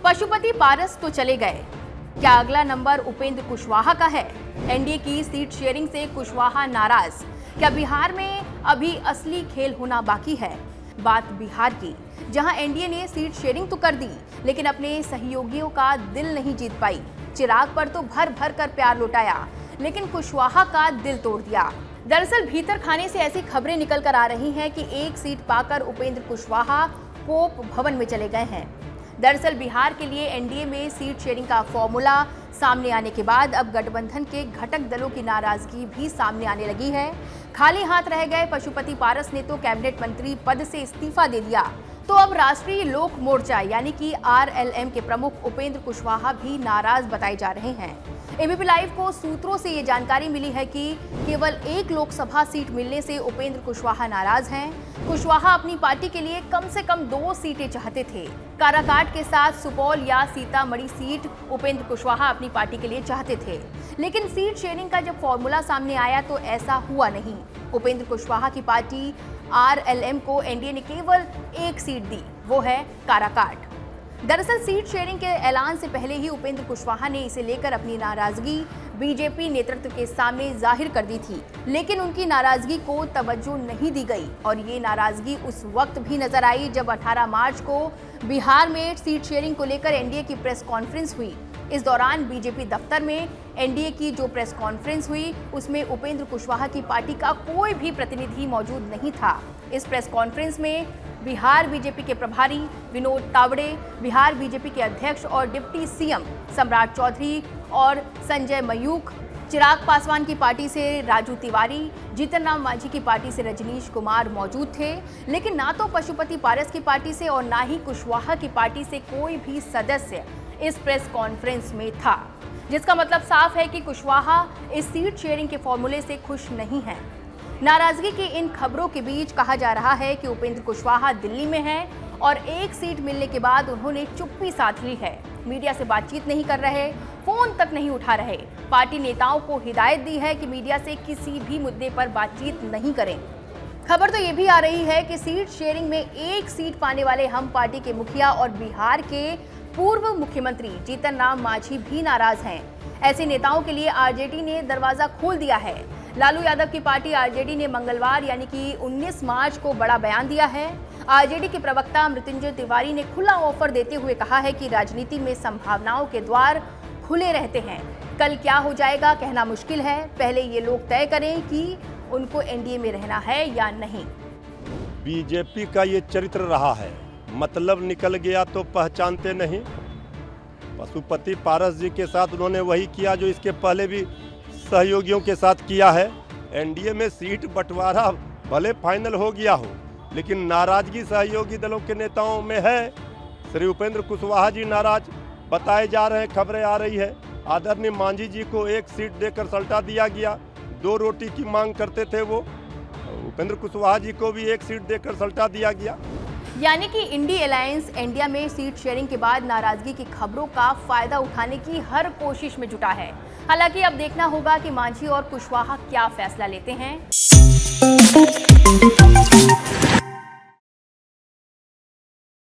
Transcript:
पशुपति पारस तो चले गए, क्या अगला नंबर उपेंद्र कुशवाहा का है? एनडीए की सीट शेयरिंग से कुशवाहा नाराज। क्या बिहार में अभी असली खेल होना बाकी है? बात बिहार की, जहां एनडीए ने सीट शेयरिंग तो कर दी, लेकिन अपने सहयोगियों का दिल नहीं जीत पाई। चिराग पर तो भर भर कर प्यार लुटाया, लेकिन कुशवाहा का दिल तोड़ दिया। दरअसल भीतर खाने से ऐसी खबरें निकल कर आ रही हैं कि एक सीट पाकर उपेंद्र कुशवाहा पोप भवन में चले गए हैं। दरअसल बिहार के लिए एनडीए में सीट शेयरिंग का फॉर्मूला सामने आने के बाद अब गठबंधन के घटक दलों की नाराजगी भी सामने आने लगी है। खाली हाथ रह गए पशुपति पारस ने तो कैबिनेट मंत्री पद से इस्तीफा दे दिया, तो अब राष्ट्रीय लोक मोर्चा यानी कि आरएलएम के प्रमुख उपेंद्र कुशवाहा भी नाराज बताए जा रहे हैं। एबीपी लाइव को सूत्रों से ये जानकारी मिली है कि केवल एक लोकसभा सीट मिलने से उपेंद्र कुशवाहा नाराज हैं। कुशवाहा अपनी पार्टी के लिए कम से कम 2 सीटें चाहते थे। काराकाट के साथ सुपौल या सीतामढ़ी सीट उपेंद्र कुशवाहा अपनी पार्टी के लिए चाहते थे, लेकिन सीट शेयरिंग का जब फॉर्मूला सामने आया तो ऐसा हुआ नहीं। उपेंद्र कुशवाहा की पार्टी आरएलएम को एनडीए ने केवल एक सीट दी, वो है काराकाट। दरअसल सीट शेयरिंग के ऐलान से पहले ही उपेंद्र कुशवाहा ने इसे लेकर अपनी नाराजगी बीजेपी नेतृत्व के सामने जाहिर कर दी थी, लेकिन उनकी नाराजगी को तवज्जो नहीं दी गई और ये नाराजगी उस वक्त भी नजर आई जब 18 मार्च को बिहार में सीट शेयरिंग को लेकर एनडीए की प्रेस कॉन्फ्रेंस हुई। इस दौरान बीजेपी दफ्तर में एनडीए की जो प्रेस कॉन्फ्रेंस हुई उसमें उपेंद्र कुशवाहा की पार्टी का कोई भी प्रतिनिधि मौजूद नहीं था। इस प्रेस कॉन्फ्रेंस में बिहार बीजेपी के प्रभारी विनोद तावड़े, बिहार बीजेपी के अध्यक्ष और डिप्टी सीएम सम्राट चौधरी और संजय मयूख, चिराग पासवान की पार्टी से राजू तिवारी, जीतन राम मांझी की पार्टी से रजनीश कुमार मौजूद थे, लेकिन ना तो पशुपति पारस की पार्टी से और ना ही कुशवाहा की पार्टी से कोई भी सदस्य इस प्रेस कॉन्फ्रेंस में था, जिसका मतलब साफ है कि कुशवाहा इस सीट शेयरिंग के फॉर्मूले से खुश नहीं हैं। नाराजगी की इन खबरों के बीच कहा जा रहा है कि उपेंद्र कुशवाहा दिल्ली में हैं और एक सीट मिलने के बाद उन्होंने चुप्पी साध ली है। मीडिया से बातचीत नहीं कर रहे, फोन तक नहीं उठा रहे। पार्टी नेताओं को हिदायत दी है कि मीडिया से किसी भी मुद्दे पर बातचीत नहीं करें। खबर तो ये भी आ रही है कि सीट शेयरिंग में एक सीट पाने वाले हम पार्टी के मुखिया और बिहार के पूर्व मुख्यमंत्री जीतन राम मांझी भी नाराज हैं। ऐसे नेताओं के लिए आरजेडी ने दरवाजा खोल दिया है। लालू यादव की पार्टी आरजेडी ने मंगलवार यानी कि 19 मार्च को बड़ा बयान दिया है। आरजेडी के प्रवक्ता मृत्युंजय तिवारी ने खुला ऑफर देते हुए कहा है कि राजनीति में संभावनाओं के द्वार खुले रहते हैं। कल क्या हो जाएगा कहना मुश्किल है, पहले ये लोग तय करें कि उनको एनडीए में रहना है या नहीं। बीजेपी का ये चरित्र रहा है, मतलब निकल गया तो पहचानते नहीं। पशुपति पारस जी के साथ उन्होंने वही किया जो इसके पहले भी सहयोगियों के साथ किया है। एनडीए में सीट बंटवारा भले फाइनल हो गया हो, लेकिन नाराजगी सहयोगी दलों के नेताओं में है। श्री उपेंद्र कुशवाहा जी नाराज बताए जा रहे हैं, खबरें आ रही है। आदरणीय मांझी जी को एक सीट देकर सल्टा दिया गया, 2 रोटी की मांग करते थे वो। उपेंद्र कुशवाहा जी को भी एक सीट देकर सल्टा दिया गया। यानी कि इंडी अलायंस इंडिया में सीट शेयरिंग के बाद नाराजगी की खबरों का फायदा उठाने की हर कोशिश में जुटा है। हालांकि अब देखना होगा कि मांझी और कुशवाहा क्या फैसला लेते हैं।